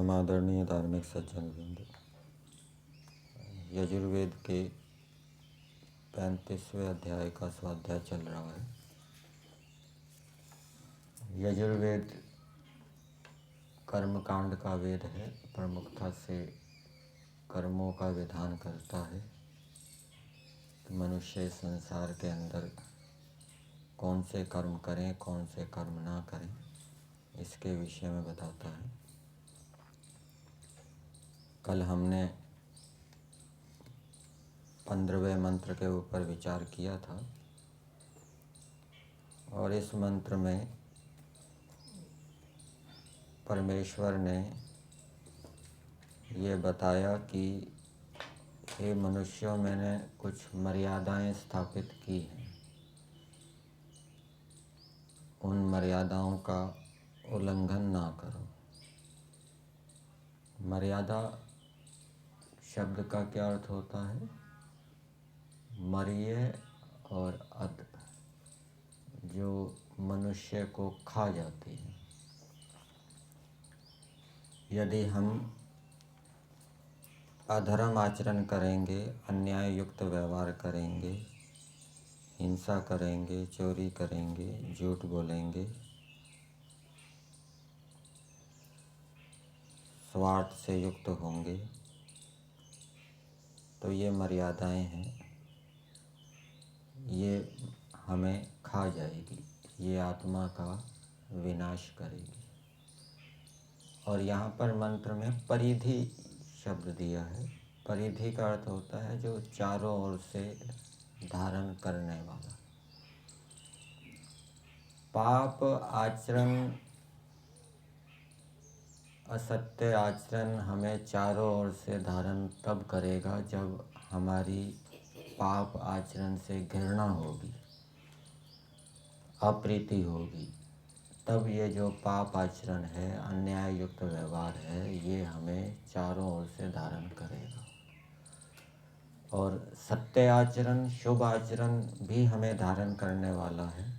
परम आदरणीय धार्मिक सज्जन वृंद, यजुर्वेद के 35वें अध्याय का स्वाध्याय चल रहा है। यजुर्वेद कर्मकांड का वेद है, प्रमुखता से कर्मों का विधान करता है कि मनुष्य संसार के अंदर कौन से कर्म करें, कौन से कर्म ना करें, इसके विषय में बताता है। कल हमने 15वें मंत्र के ऊपर विचार किया था और इस मंत्र में परमेश्वर ने ये बताया कि हे मनुष्यों, मैंने कुछ मर्यादाएं स्थापित की हैं, उन मर्यादाओं का उल्लंघन ना करो। मर्यादा शब्द का क्या अर्थ होता है? मर्य और अध, जो मनुष्य को खा जाती है। यदि हम अधर्म आचरण करेंगे, अन्याय युक्त व्यवहार करेंगे, हिंसा करेंगे, चोरी करेंगे, झूठ बोलेंगे, स्वार्थ से युक्त होंगे, तो ये मर्यादाएं हैं, ये हमें खा जाएगी, ये आत्मा का विनाश करेगी। और यहाँ पर मंत्र में परिधि शब्द दिया है। परिधि का अर्थ होता है जो चारों ओर से धारण करने वाला। पाप आचरण, असत्य आचरण हमें चारों ओर से धारण तब करेगा जब हमारी पाप आचरण से घृणा होगी, अप्रीति होगी। तब ये जो पाप आचरण है, अन्याय युक्त व्यवहार है, ये हमें चारों ओर से धारण करेगा। और सत्य आचरण, शुभ आचरण भी हमें धारण करने वाला है।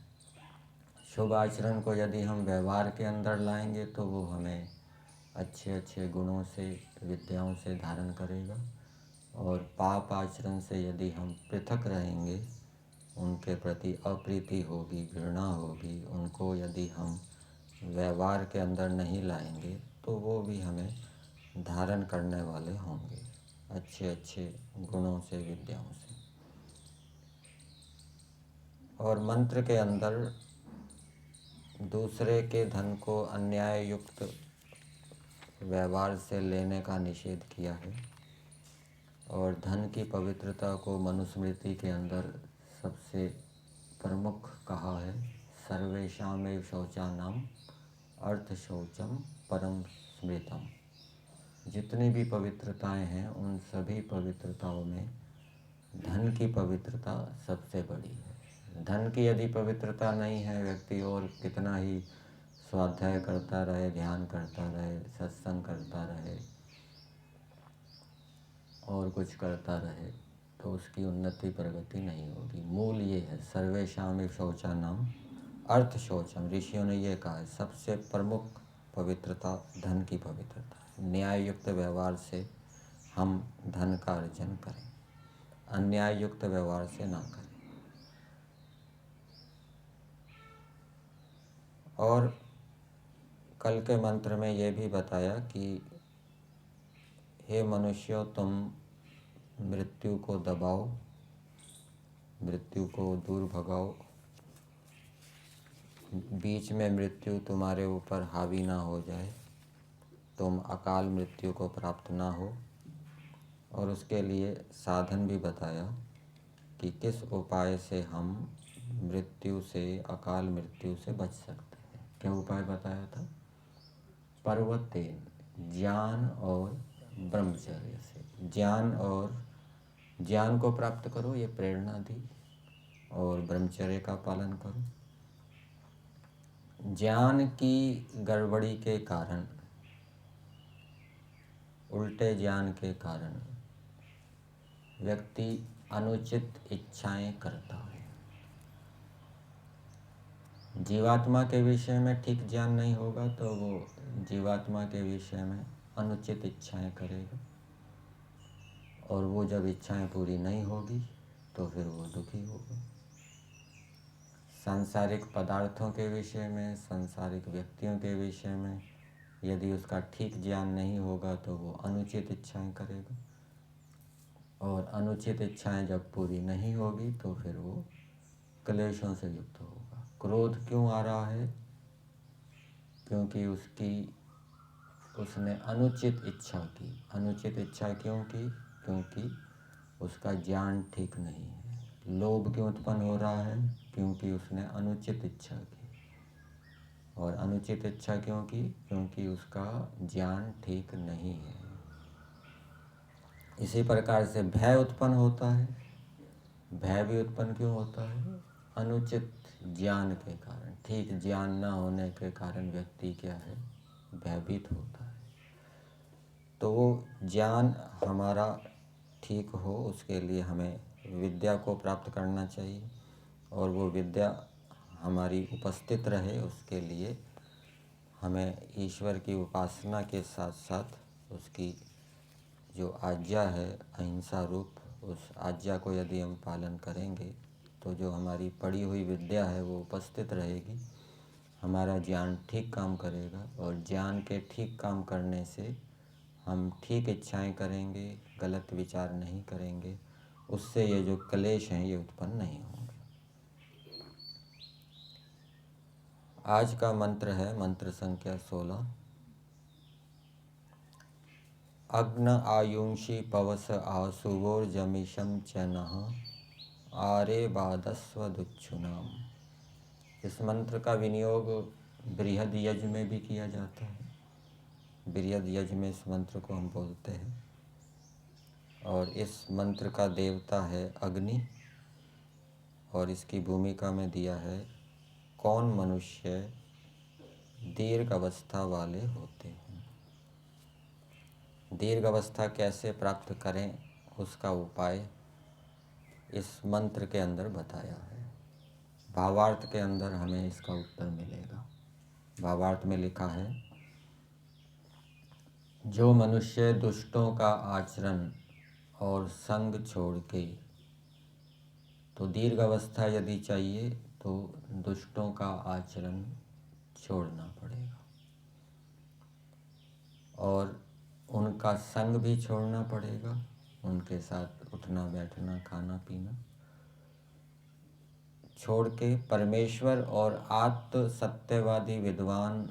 शुभ आचरण को यदि हम व्यवहार के अंदर लाएंगे तो वो हमें अच्छे अच्छे गुणों से, विद्याओं से धारण करेगा। और पाप आचरण से यदि हम पृथक रहेंगे, उनके प्रति अप्रीति होगी, घृणा होगी, उनको यदि हम व्यवहार के अंदर नहीं लाएंगे तो वो भी हमें धारण करने वाले होंगे, अच्छे अच्छे गुणों से, विद्याओं से। और मंत्र के अंदर दूसरे के धन को अन्याय युक्त व्यवहार से लेने का निषेध किया है। और धन की पवित्रता को मनुस्मृति के अंदर सबसे प्रमुख कहा है। सर्वेषामेव शौचानाम अर्थ शौचम परम स्मृतम। जितनी भी पवित्रताएं हैं, उन सभी पवित्रताओं में धन की पवित्रता सबसे बड़ी है। धन की यदि पवित्रता नहीं है, व्यक्ति और कितना ही स्वाध्याय करता रहे, ध्यान करता रहे, सत्संग करता रहे और कुछ करता रहे, तो उसकी उन्नति प्रगति नहीं होगी। मूल ये है, सर्वेषामेव शौचानाम अर्थ शौचम। ऋषियों ने ये कहा है, सबसे प्रमुख पवित्रता धन की पवित्रता है। न्याय युक्त व्यवहार से हम धन का अर्जन करें, अन्याय युक्त व्यवहार से ना करें। और कल के मंत्र में ये भी बताया कि हे मनुष्यों, तुम मृत्यु को दबाओ, मृत्यु को दूर भगाओ, बीच में मृत्यु तुम्हारे ऊपर हावी ना हो जाए, तुम अकाल मृत्यु को प्राप्त ना हो। और उसके लिए साधन भी बताया कि किस उपाय से हम मृत्यु से, अकाल मृत्यु से बच सकते हैं। क्या उपाय बताया था? पर्वतेन, ज्ञान और ब्रह्मचर्य से। ज्ञान और ज्ञान को प्राप्त करो, ये प्रेरणा दी, और ब्रह्मचर्य का पालन करो। ज्ञान की गड़बड़ी के कारण, उल्टे ज्ञान के कारण व्यक्ति अनुचित इच्छाएं करता है। जीवात्मा के विषय में ठीक ज्ञान नहीं होगा तो वो जीवात्मा के विषय में अनुचित इच्छाएं करेगा, और वो जब इच्छाएं पूरी नहीं होगी तो फिर वो दुखी होगा। सांसारिक पदार्थों के विषय में, सांसारिक व्यक्तियों के विषय में यदि उसका ठीक ज्ञान नहीं होगा तो वो अनुचित इच्छाएं करेगा, और अनुचित इच्छाएं जब पूरी नहीं होगी तो फिर वो क्लेशों से युक्त होगा। क्रोध क्यों आ रहा है? क्योंकि उसने अनुचित इच्छा की। अनुचित इच्छा क्यों की? क्योंकि उसका ज्ञान ठीक नहीं है। लोभ क्यों उत्पन्न हो रहा है? क्योंकि उसने अनुचित इच्छा की। और अनुचित इच्छा क्यों की? क्योंकि उसका ज्ञान ठीक नहीं है। इसी प्रकार से भय उत्पन्न होता है। भय भी उत्पन्न क्यों होता है? अनुचित ज्ञान के कारण। ठीक ज्ञान न होने के कारण व्यक्ति क्या है? भयभीत होता है। तो ज्ञान हमारा ठीक हो उसके लिए हमें विद्या को प्राप्त करना चाहिए, और वो विद्या हमारी उपस्थित रहे उसके लिए हमें ईश्वर की उपासना के साथ साथ उसकी जो आज्ञा है अहिंसा रूप, उस आज्ञा को यदि हम पालन करेंगे तो जो हमारी पड़ी हुई विद्या है वो उपस्थित रहेगी, हमारा ज्ञान ठीक काम करेगा, और ज्ञान के ठीक काम करने से हम ठीक इच्छाएं करेंगे, गलत विचार नहीं करेंगे, उससे ये जो क्लेश हैं ये उत्पन्न नहीं होंगे। आज का मंत्र है मंत्र संख्या 16। अग्न आयुंषि पवस आसुवोर्जमिषं च नः आरे बादस्व दुच्छुनाम। इस मंत्र का विनियोग बृहद यज्ञ में भी किया जाता है। बृहद यज्ञ में इस मंत्र को हम बोलते हैं, और इस मंत्र का देवता है अग्नि, और इसकी भूमिका में दिया है कौन मनुष्य दीर्घ अवस्था वाले होते हैं। दीर्घ अवस्था कैसे प्राप्त करें उसका उपाय इस मंत्र के अंदर बताया है। भावार्थ के अंदर हमें इसका उत्तर मिलेगा। भावार्थ में लिखा है, जो मनुष्य दुष्टों का आचरण और संग छोड़ के, तो दीर्घ अवस्था यदि चाहिए तो दुष्टों का आचरण छोड़ना पड़ेगा, और उनका संग भी छोड़ना पड़ेगा, उनके साथ उठना बैठना खाना पीना छोड़ के परमेश्वर और आत्म सत्यवादी विद्वान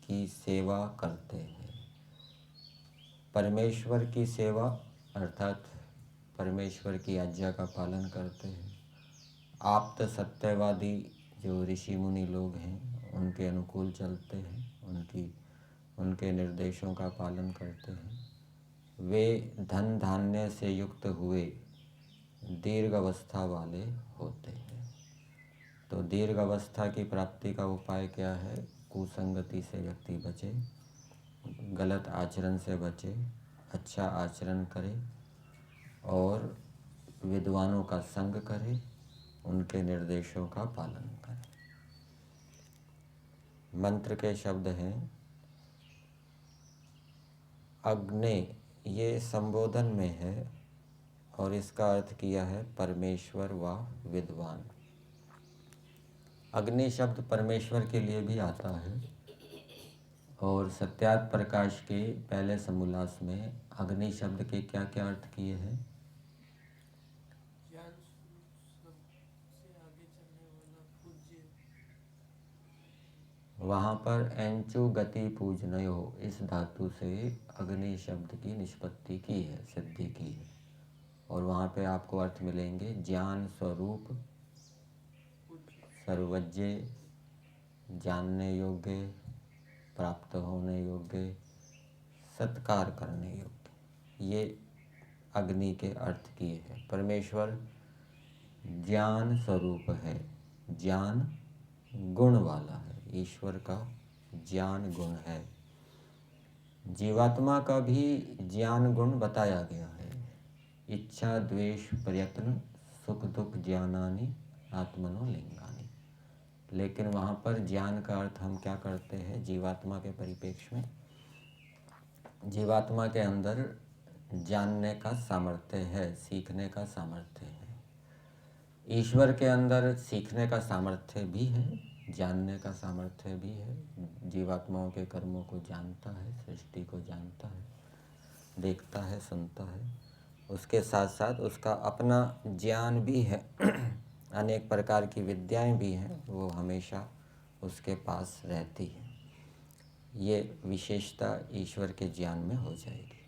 की सेवा करते हैं। परमेश्वर की सेवा अर्थात परमेश्वर की आज्ञा का पालन करते हैं। आप्त सत्यवादी जो ऋषि मुनि लोग हैं उनके अनुकूल चलते हैं, उनके निर्देशों का पालन करते हैं। वे धन धान्य से युक्त हुए दीर्घ अवस्था वाले होते हैं। तो दीर्घ अवस्था की प्राप्ति का उपाय क्या है? कुसंगति से व्यक्ति बचे, गलत आचरण से बचे, अच्छा आचरण करे, और विद्वानों का संग करे, उनके निर्देशों का पालन करे। मंत्र के शब्द हैं अग्ने, ये संबोधन में है, और इसका अर्थ किया है परमेश्वर व विद्वान। अग्नि शब्द परमेश्वर के लिए भी आता है, और सत्यार्थ प्रकाश के पहले समोल्लास में अग्नि शब्द के क्या क्या अर्थ किए हैं? वहाँ पर एंचु गति पूजनयो इस धातु से अग्नि शब्द की निष्पत्ति की है, सिद्धि की है, और वहाँ पे आपको अर्थ मिलेंगे ज्ञान स्वरूप, सर्वज्ञ, जानने योग्य, प्राप्त होने योग्य, सत्कार करने योग्य, ये अग्नि के अर्थ किए हैं। परमेश्वर ज्ञान स्वरूप है, ज्ञान गुण वाला है, ईश्वर का ज्ञान गुण है। जीवात्मा का भी ज्ञान गुण बताया गया है, इच्छा द्वेष प्रयत्न सुख दुख ज्ञानानि आत्मनो लिंगानि। लेकिन वहाँ पर ज्ञान का अर्थ हम क्या करते हैं जीवात्मा के परिप्रेक्ष्य में? जीवात्मा के अंदर जानने का सामर्थ्य है, सीखने का सामर्थ्य है। ईश्वर के अंदर सीखने का सामर्थ्य भी है, जानने का सामर्थ्य भी है। जीवात्माओं के कर्मों को जानता है, सृष्टि को जानता है, देखता है, सुनता है। उसके साथ साथ उसका अपना ज्ञान भी है। अनेक प्रकार की विद्याएं भी हैं, वो हमेशा उसके पास रहती है। ये विशेषता ईश्वर के ज्ञान में हो जाएगी।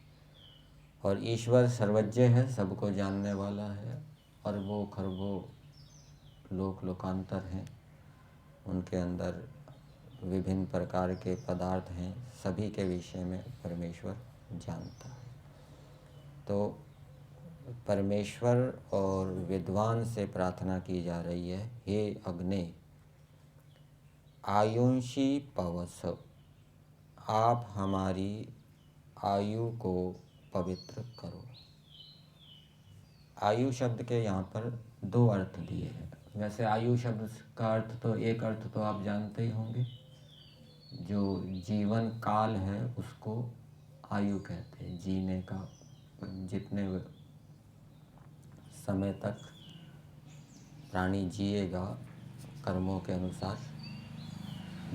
और ईश्वर सर्वज्ञ है, सबको जानने वाला है। अरबों खरबों लोक लोकांतर हैं, उनके अंदर विभिन्न प्रकार के पदार्थ हैं, सभी के विषय में परमेश्वर जानता है। तो परमेश्वर और विद्वान से प्रार्थना की जा रही है, हे अग्नि आयुंषी पवस, आप हमारी आयु को पवित्र करो। आयु शब्द के यहाँ पर दो अर्थ दिए हैं। वैसे आयु शब्द का अर्थ तो एक अर्थ तो आप जानते ही होंगे, जो जीवन काल है उसको आयु कहते हैं। जीने का जितने समय तक प्राणी जिएगा कर्मों के अनुसार,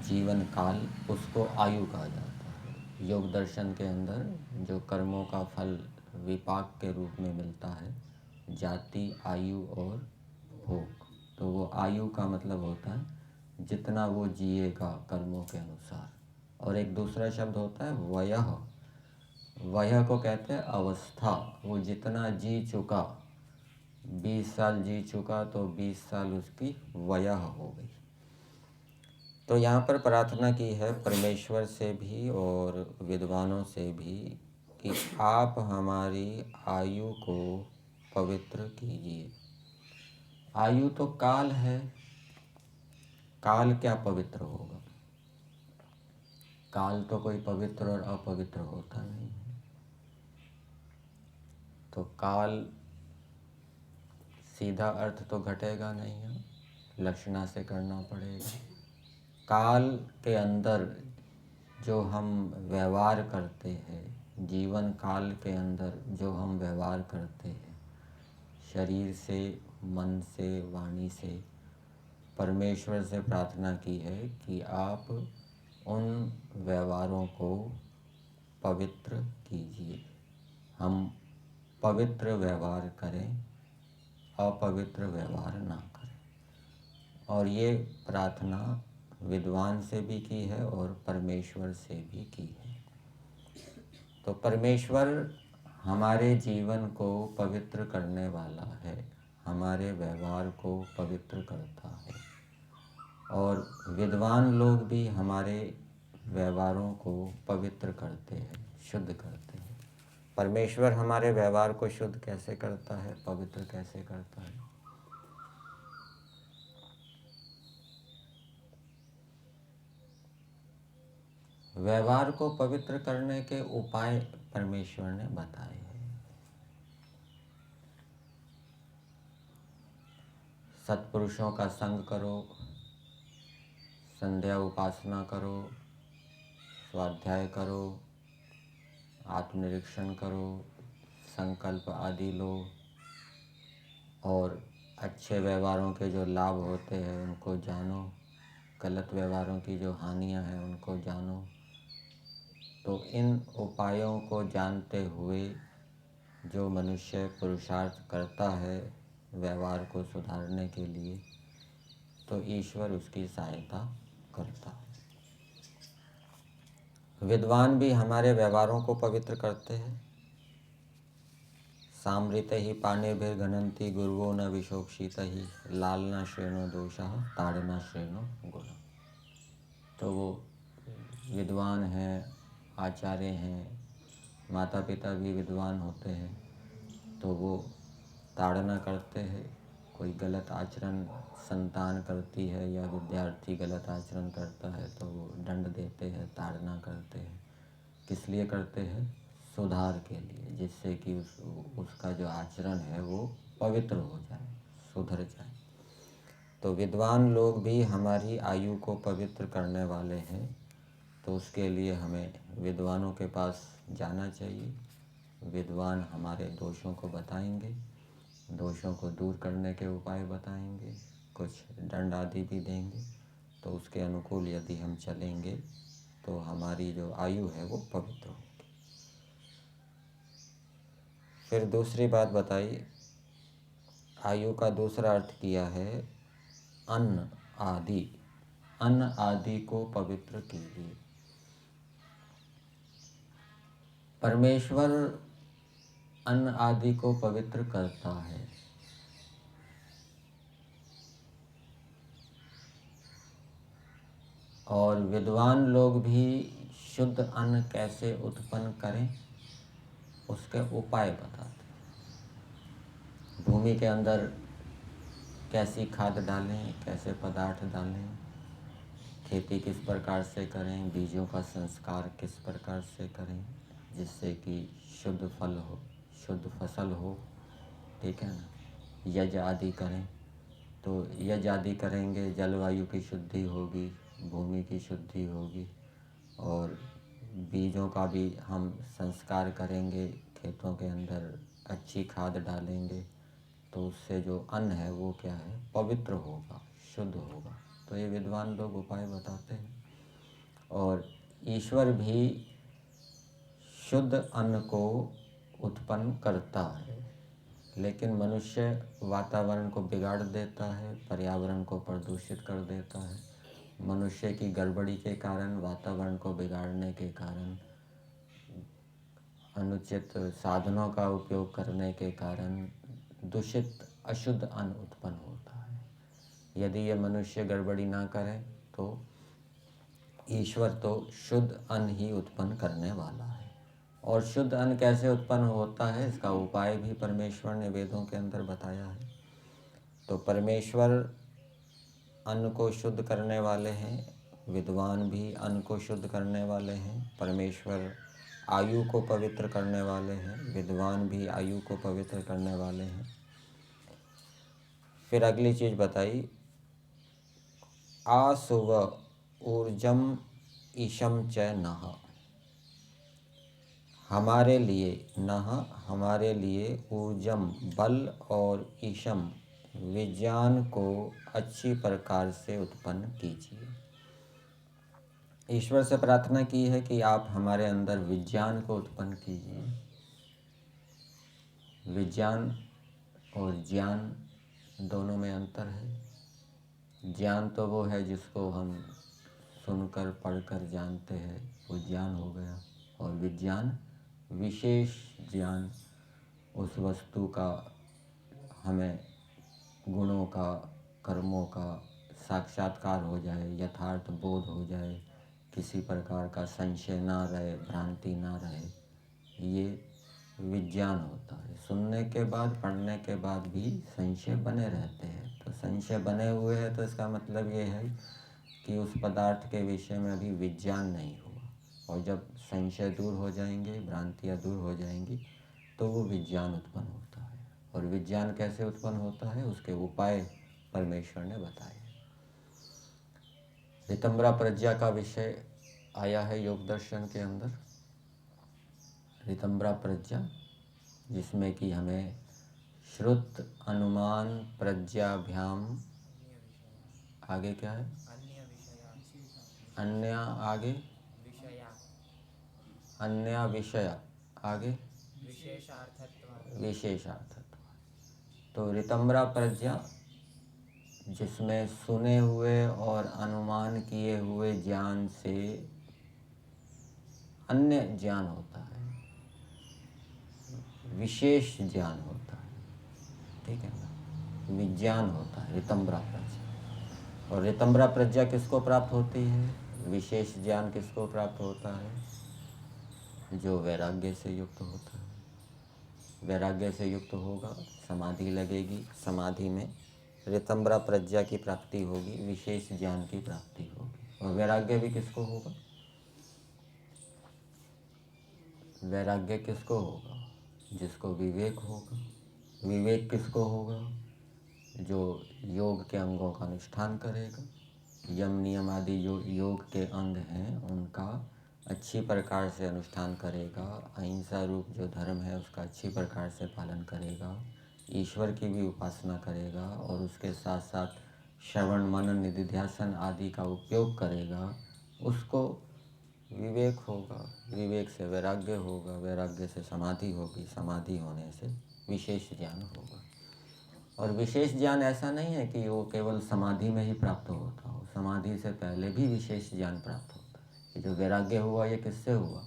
जीवन काल, उसको आयु कहा जाता है। योग दर्शन के अंदर जो कर्मों का फल विपाक के रूप में मिलता है, जाति, आयु और भोग, तो वो आयु का मतलब होता है जितना वो जिएगा कर्मों के अनुसार। और एक दूसरा शब्द होता है वयः। वयः को कहते हैं अवस्था। वो जितना जी चुका, 20 साल जी चुका तो 20 साल उसकी वयः हो गई। तो यहाँ पर प्रार्थना की है परमेश्वर से भी और विद्वानों से भी कि आप हमारी आयु को पवित्र कीजिए। आयु तो काल है, काल क्या पवित्र होगा? काल तो कोई पवित्र और अपवित्र होता नहीं है। तो काल सीधा अर्थ तो घटेगा नहीं है, लक्षणा से करना पड़ेगा। काल के अंदर जो हम व्यवहार करते हैं, जीवन काल के अंदर जो हम व्यवहार करते हैं, शरीर से, मन से, वाणी से, परमेश्वर से प्रार्थना की है कि आप उन व्यवहारों को पवित्र कीजिए। हम पवित्र व्यवहार करें, अपवित्र व्यवहार ना करें। और ये प्रार्थना विद्वान से भी की है और परमेश्वर से भी की है। तो परमेश्वर हमारे जीवन को पवित्र करने वाला है, हमारे व्यवहार को पवित्र करता है। और विद्वान लोग भी हमारे व्यवहारों को पवित्र करते हैं, शुद्ध करते हैं। परमेश्वर हमारे व्यवहार को शुद्ध कैसे करता है, पवित्र कैसे करता है? व्यवहार को पवित्र करने के उपाय परमेश्वर ने बताए हैं। सत्पुरुषों का संग करो, संध्या उपासना करो, स्वाध्याय करो, आत्मनिरीक्षण करो, संकल्प आदि लो, और अच्छे व्यवहारों के जो लाभ होते हैं उनको जानो, गलत व्यवहारों की जो हानियां हैं उनको जानो। तो इन उपायों को जानते हुए जो मनुष्य पुरुषार्थ करता है व्यवहार को सुधारने के लिए, तो ईश्वर उसकी सहायता करता है। विद्वान भी हमारे व्यवहारों को पवित्र करते हैं। सामृत ही पाणिभिर्गणन्ति गुरुवो न विशोक्षित ही, लालना श्रेणो दोषः ताड़ना श्रेणो गुण। तो वो विद्वान हैं, आचार्य हैं, माता पिता भी विद्वान होते हैं, तो वो ताड़ना करते हैं। कोई गलत आचरण संतान करती है या विद्यार्थी गलत आचरण करता है तो वो दंड देते हैं, ताड़ना करते हैं। किस लिए करते हैं? सुधार के लिए, जिससे कि उसका जो आचरण है वो पवित्र हो जाए, सुधर जाए। तो विद्वान लोग भी हमारी आयु को पवित्र करने वाले हैं तो उसके लिए हमें विद्वानों के पास जाना चाहिए। विद्वान हमारे दोषों को बताएंगे, दोषों को दूर करने के उपाय बताएंगे, कुछ दंड आदि भी देंगे। तो उसके अनुकूल यदि हम चलेंगे तो हमारी जो आयु है वो पवित्र होगी। फिर दूसरी बात बताई, आयु का दूसरा अर्थ किया है अन्न आदि। अन्न आदि को पवित्र कीजिए। परमेश्वर अन्न आदि को पवित्र करता है। और विद्वान लोग भी शुद्ध अन्न कैसे उत्पन्न करें उसके उपाय बताते हैं। भूमि के अंदर कैसी खाद डालें, कैसे पदार्थ डालें, खेती किस प्रकार से करें, बीजों का संस्कार किस प्रकार से करें जिससे कि शुद्ध फल हो, शुद्ध फसल हो, ठीक है ना। यज्ञ आदि करें, तो यज्ञ आदि करेंगे, जलवायु की शुद्धि होगी, भूमि की शुद्धि होगी। और बीजों का भी हम संस्कार करेंगे, खेतों के अंदर अच्छी खाद डालेंगे, तो उससे जो अन्न है वो क्या है, पवित्र होगा, शुद्ध होगा। तो ये विद्वान लोग उपाय बताते हैं। और ईश्वर भी शुद्ध अन्न को उत्पन्न करता है, लेकिन मनुष्य वातावरण को बिगाड़ देता है, पर्यावरण को प्रदूषित कर देता है। मनुष्य की गड़बड़ी के कारण, वातावरण को बिगाड़ने के कारण, अनुचित साधनों का उपयोग करने के कारण दूषित अशुद्ध अन्न उत्पन्न होता है। यदि ये मनुष्य गड़बड़ी ना करे तो ईश्वर तो शुद्ध अन्न ही उत्पन्न करने वाला है। और शुद्ध अन्न कैसे उत्पन्न होता है इसका उपाय भी परमेश्वर ने वेदों के अंदर बताया है। तो परमेश्वर अन्न को शुद्ध करने वाले हैं, विद्वान भी अन्न को शुद्ध करने वाले हैं। परमेश्वर आयु को पवित्र करने वाले हैं, विद्वान भी आयु को पवित्र करने वाले हैं। फिर अगली चीज़ बताई, आसुव ऊर्जम ईशम च नः। हमारे लिए नः, हमारे लिए ऊर्जम बल और ईशम विज्ञान को अच्छी प्रकार से उत्पन्न कीजिए। ईश्वर से प्रार्थना की है कि आप हमारे अंदर विज्ञान को उत्पन्न कीजिए। विज्ञान और ज्ञान दोनों में अंतर है। ज्ञान तो वो है जिसको हम सुनकर पढ़कर जानते हैं, वो ज्ञान हो गया। और विज्ञान विशेष ज्ञान, उस वस्तु का हमें गुणों का, कर्मों का साक्षात्कार हो जाए, यथार्थ बोध हो जाए, किसी प्रकार का संशय ना रहे, भ्रांति ना रहे, ये विज्ञान होता है। सुनने के बाद, पढ़ने के बाद भी संशय बने रहते हैं। तो संशय बने हुए हैं तो इसका मतलब ये है कि उस पदार्थ के विषय में अभी विज्ञान नहीं हुआ। और जब संशय दूर हो जाएंगे, भ्रांतियाँ दूर हो जाएंगी, तो वो विज्ञान उत्पन्न होता है। और विज्ञान कैसे उत्पन्न होता है उसके उपाय परमेश्वर ने बताए। ऋतंभरा प्रज्ञा का विषय आया है योग दर्शन के अंदर। ऋतंभरा प्रज्ञा, जिसमें कि हमें श्रुत अनुमान प्रज्ञाभ्याम, आगे क्या है, अन्य, आगे अन्य विषय, आगे विशेषार्थत्व। तो ऋतंभरा प्रज्ञा जिसमें सुने हुए और अनुमान किए हुए ज्ञान से अन्य ज्ञान होता है, विशेष ज्ञान होता है, ठीक है ना, विज्ञान होता है ऋतंभरा प्रज्ञा। और ऋतंभरा प्रज्ञा किसको प्राप्त होती है, विशेष ज्ञान किसको प्राप्त होता है, जो वैराग्य से युक्त होता है। वैराग्य से युक्त होगा, समाधि लगेगी, समाधि में ऋतंभरा प्रज्ञा की प्राप्ति होगी, विशेष ज्ञान की प्राप्ति होगी। और वैराग्य भी किसको होगा, वैराग्य किसको होगा, जिसको विवेक होगा। विवेक किसको होगा, जो योग के अंगों का अनुष्ठान करेगा। यम नियम आदि जो योग के अंग हैं उनका अच्छी प्रकार से अनुष्ठान करेगा, अहिंसा रूप जो धर्म है उसका अच्छी प्रकार से पालन करेगा, ईश्वर की भी उपासना करेगा और उसके साथ साथ श्रवण मनन निधिध्यासन आदि का उपयोग करेगा, उसको विवेक होगा, विवेक से वैराग्य होगा, वैराग्य से समाधि होगी, समाधि होने से विशेष ज्ञान होगा। और विशेष ज्ञान ऐसा नहीं है कि वो केवल समाधि में ही प्राप्त होता हो, समाधि से पहले भी विशेष ज्ञान प्राप्त होता है। कि जो वैराग्य हुआ ये किससे हुआ?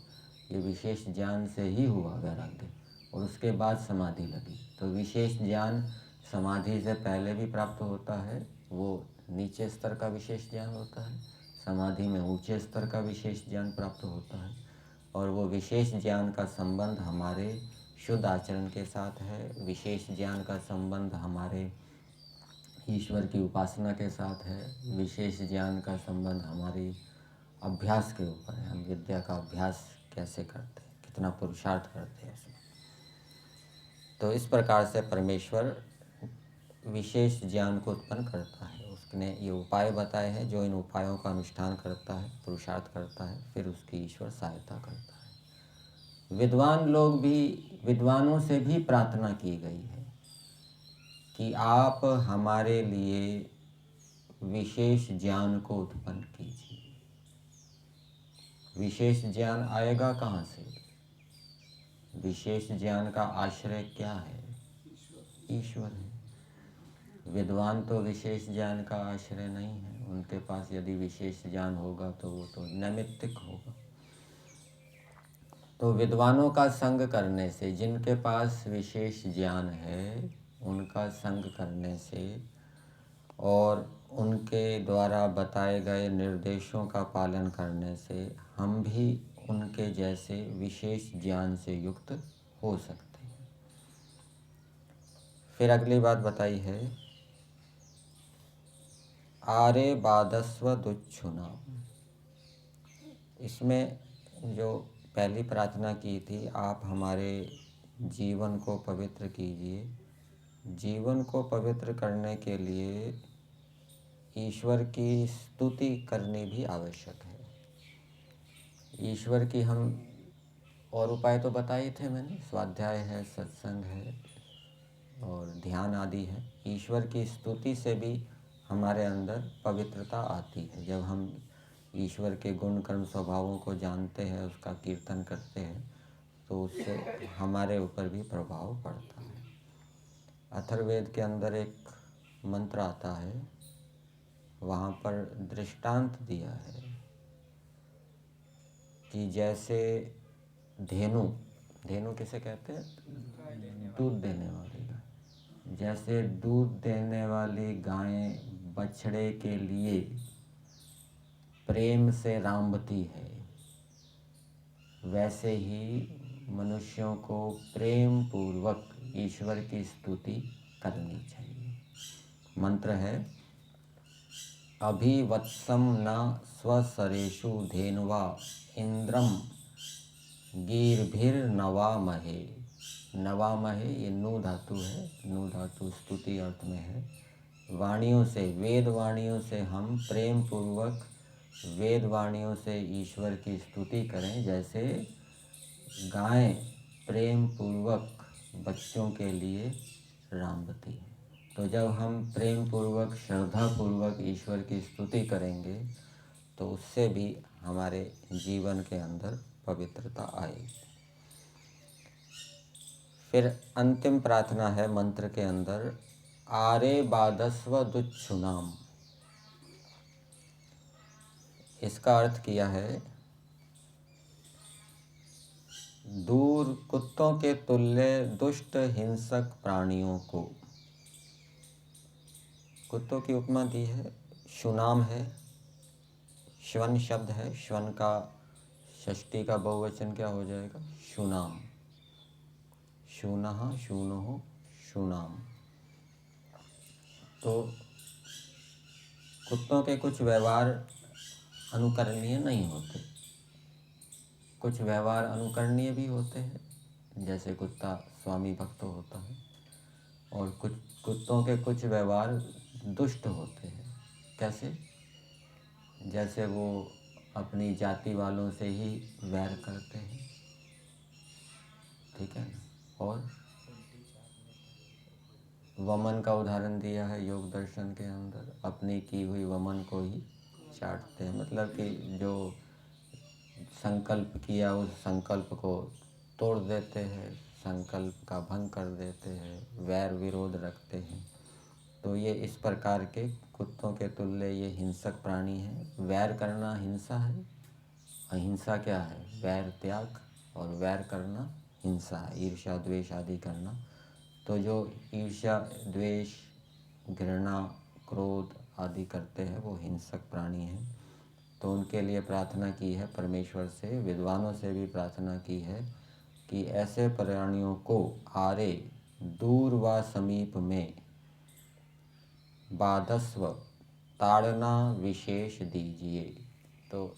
ये विशेष ज्ञान से ही हुआ वैराग्य, और उसके बाद समाधि लगी। तो विशेष ज्ञान समाधि से पहले भी प्राप्त होता है, वो नीचे स्तर का विशेष ज्ञान होता है, समाधि में ऊंचे स्तर का विशेष ज्ञान प्राप्त होता है। और वो विशेष ज्ञान का संबंध हमारे शुद्ध आचरण के साथ है, विशेष ज्ञान का संबंध हमारे ईश्वर की उपासना के साथ है, विशेष ज्ञान का संबंध हमारी अभ्यास के ऊपर है। हम विद्या का अभ्यास कैसे करते हैं, कितना पुरुषार्थ करते हैं उसमें। तो इस प्रकार से परमेश्वर विशेष ज्ञान को उत्पन्न करता है। उसने ये उपाय बताए हैं, जो इन उपायों का अनुष्ठान करता है, पुरुषार्थ करता है, फिर उसकी ईश्वर सहायता करता है। विद्वान लोग भी, विद्वानों से भी प्रार्थना की गई है कि आप हमारे लिए विशेष ज्ञान को उत्पन्न कीजिए। विशेष ज्ञान आएगा कहाँ से? विशेष ज्ञान का आश्रय क्या है? ईश्वर है। विद्वान तो विशेष ज्ञान का आश्रय नहीं है, उनके पास यदि विशेष ज्ञान होगा तो वो तो नैमित्तिक होगा। तो विद्वानों का संग करने से, जिनके पास विशेष ज्ञान है उनका संग करने से और उनके द्वारा बताए गए निर्देशों का पालन करने से हम भी उनके जैसे विशेष ज्ञान से युक्त हो सकते हैं। फिर अगली बात बताई है, आरे बादस्व दुच्छुना। इसमें जो पहली प्रार्थना की थी, आप हमारे जीवन को पवित्र कीजिए, जीवन को पवित्र करने के लिए ईश्वर की स्तुति करनी भी आवश्यक है। ईश्वर की हम और उपाय तो बताए थे मैंने, स्वाध्याय है, सत्संग है और ध्यान आदि है। ईश्वर की स्तुति से भी हमारे अंदर पवित्रता आती है। जब हम ईश्वर के गुण कर्म स्वभावों को जानते हैं, उसका कीर्तन करते हैं, तो उससे हमारे ऊपर भी प्रभाव पड़ता है। अथर्ववेद के अंदर एक मंत्र आता है, वहाँ पर दृष्टांत दिया है कि जैसे धेनु, धेनु किसे कहते हैं? दूध देने वाली गाय। जैसे दूध देने वाली गाय बछड़े के लिए प्रेम से रांबती है, वैसे ही मनुष्यों को प्रेम पूर्वक ईश्वर की स्तुति करनी चाहिए। मंत्र है, अभिवत्सम न स्वसरेषु धेन्वा इंद्रम गीर्भिर्नवामहे। नवामहे ये नु धातु है, नु धातु स्तुति अर्थ में है। वाणियों से, वेद वाणियों से हम प्रेम पूर्वक वेद वाणियों से ईश्वर की स्तुति करें, जैसे गाय प्रेम पूर्वक बच्चों के लिए रांबती है। तो जब हम प्रेम पूर्वक श्रद्धा पूर्वक ईश्वर की स्तुति करेंगे तो उससे भी हमारे जीवन के अंदर पवित्रता आएगी। फिर अंतिम प्रार्थना है मंत्र के अंदर, आरे बादस्व दुच्छुनाम। इसका अर्थ किया है, दूर कुत्तों के तुल्य दुष्ट हिंसक प्राणियों को। कुत्तों की उपमा दी है, शुनाम है, श्वन शब्द है, श्वन का षष्ठी का बहुवचन क्या हो जाएगा? शुनाम। शूनः, शूनोः, शुनाम। तो कुत्तों के कुछ व्यवहार अनुकरणीय नहीं होते, कुछ व्यवहार अनुकरणीय भी होते हैं, जैसे कुत्ता स्वामी भक्त होता है, और कुछ कुत्तों के कुछ व्यवहार दुष्ट होते हैं। कैसे? जैसे वो अपनी जाति वालों से ही वैर करते हैं, ठीक है ना। और वमन का उदाहरण दिया है योग दर्शन के अंदर, अपनी की हुई वमन को ही चाटते हैं, मतलब कि जो संकल्प किया उस संकल्प को तोड़ देते हैं, संकल्प का भंग कर देते हैं, वैर विरोध रखते हैं। तो ये इस प्रकार के कुत्तों के तुल्य ये हिंसक प्राणी हैं। वैर करना हिंसा है, अहिंसा क्या है? वैर त्याग, और वैर करना हिंसा है, ईर्ष्या द्वेष आदि करना। तो जो ईर्ष्या द्वेष घृणा क्रोध आदि करते हैं वो हिंसक प्राणी हैं। तो उनके लिए प्रार्थना की है परमेश्वर से, विद्वानों से भी प्रार्थना की है कि ऐसे प्राणियों को आरे दूर व समीप में बाधस्व ताड़ना विशेष दीजिए। तो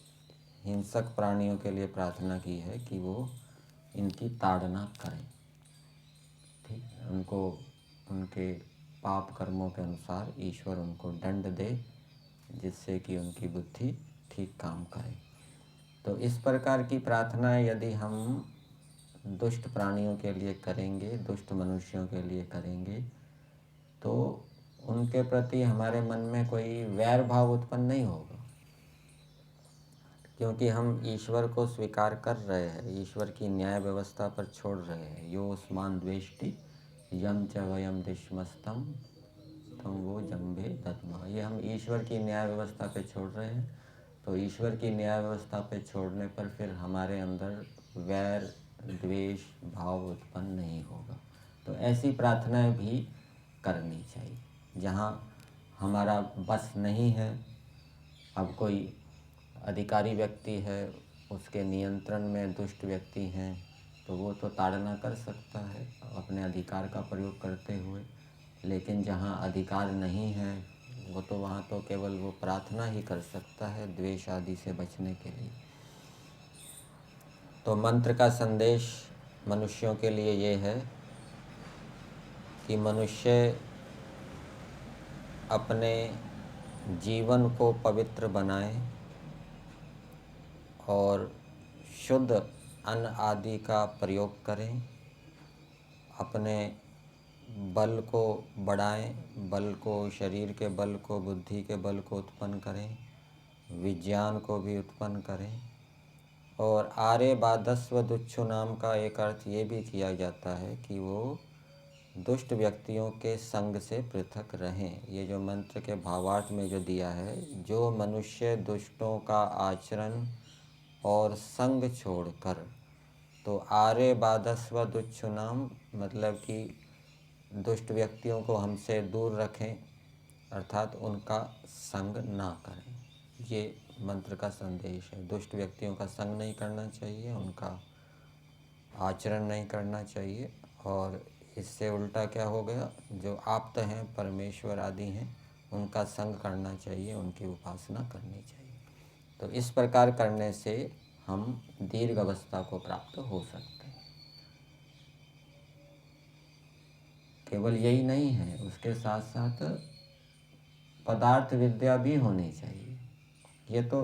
हिंसक प्राणियों के लिए प्रार्थना की है कि वो इनकी ताड़ना करें, ठीक है, उनको उनके पाप कर्मों के अनुसार ईश्वर उनको दंड दे, जिससे कि उनकी बुद्धि ठीक काम करे। तो इस प्रकार की प्रार्थनाएं यदि हम दुष्ट प्राणियों के लिए करेंगे, दुष्ट मनुष्यों के लिए करेंगे, तो उनके प्रति हमारे मन में कोई वैर भाव उत्पन्न नहीं होगा, क्योंकि हम ईश्वर को स्वीकार कर रहे हैं, ईश्वर की न्याय व्यवस्था पर छोड़ रहे हैं। यो स्मान द्वेष्टि यम च वयम दिश्मस्तम तम वो जम्बे दत्मा। ये हम ईश्वर की न्याय व्यवस्था पे छोड़ रहे हैं। तो ईश्वर की न्याय व्यवस्था पे छोड़ने पर फिर हमारे अंदर वैर द्वेष भाव उत्पन्न नहीं होगा। तो ऐसी प्रार्थनाएं भी करनी चाहिए। जहाँ हमारा बस नहीं है, अब कोई अधिकारी व्यक्ति है, उसके नियंत्रण में दुष्ट व्यक्ति हैं, तो वो तो ताड़ना कर सकता है अपने अधिकार का प्रयोग करते हुए। लेकिन जहाँ अधिकार नहीं है, वो तो वहाँ तो केवल वो प्रार्थना ही कर सकता है द्वेष आदि से बचने के लिए। तो मंत्र का संदेश मनुष्यों के लिए ये है कि मनुष्य अपने जीवन को पवित्र बनाए और शुद्ध अन्न आदि का प्रयोग करें, अपने बल को बढ़ाएं, बल को, शरीर के बल को, बुद्धि के बल को उत्पन्न करें, विज्ञान को भी उत्पन्न करें। और आर्य बाधस्व दुच्छु नाम का एक अर्थ ये भी किया जाता है कि वो दुष्ट व्यक्तियों के संग से पृथक रहें। ये जो मंत्र के भावार्थ में जो दिया है, जो मनुष्य दुष्टों का आचरण और संग छोड़कर, तो आर्य बाधस्व दुच्छु नाम मतलब कि दुष्ट व्यक्तियों को हमसे दूर रखें, अर्थात उनका संग ना करें। ये मंत्र का संदेश है। दुष्ट व्यक्तियों का संग नहीं करना चाहिए, उनका आचरण नहीं करना चाहिए। और इससे उल्टा क्या हो गया, जो आप्त हैं, परमेश्वर आदि हैं, उनका संग करना चाहिए, उनकी उपासना करनी चाहिए। तो इस प्रकार करने से हम दीर्घ अवस्था को प्राप्त हो सकते हैं। केवल यही नहीं है, उसके साथ साथ पदार्थ विद्या भी होनी चाहिए। ये तो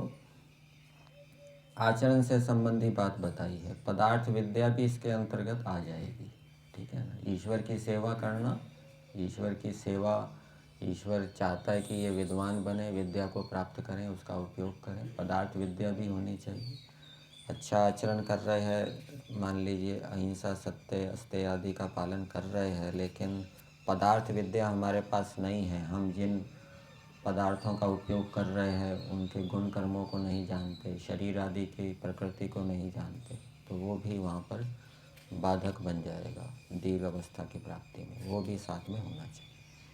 आचरण से संबंधी बात बताई है, पदार्थ विद्या भी इसके अंतर्गत आ जाएगी, ठीक है ना। ईश्वर की सेवा करना, ईश्वर की सेवा, ईश्वर चाहता है कि ये विद्वान बने, विद्या को प्राप्त करें, उसका उपयोग करें। पदार्थ विद्या भी होनी चाहिए। अच्छा आचरण कर रहे हैं, मान लीजिए अहिंसा सत्य अस्तेय आदि का पालन कर रहे हैं, लेकिन पदार्थ विद्या हमारे पास नहीं है, हम जिन पदार्थों का उपयोग कर रहे हैं उनके गुण कर्मों को नहीं जानते, शरीर आदि की प्रकृति को नहीं जानते, तो वो भी वहाँ पर बाधक बन जाएगा दीर्घ अवस्था की प्राप्ति में। वो भी साथ में होना चाहिए।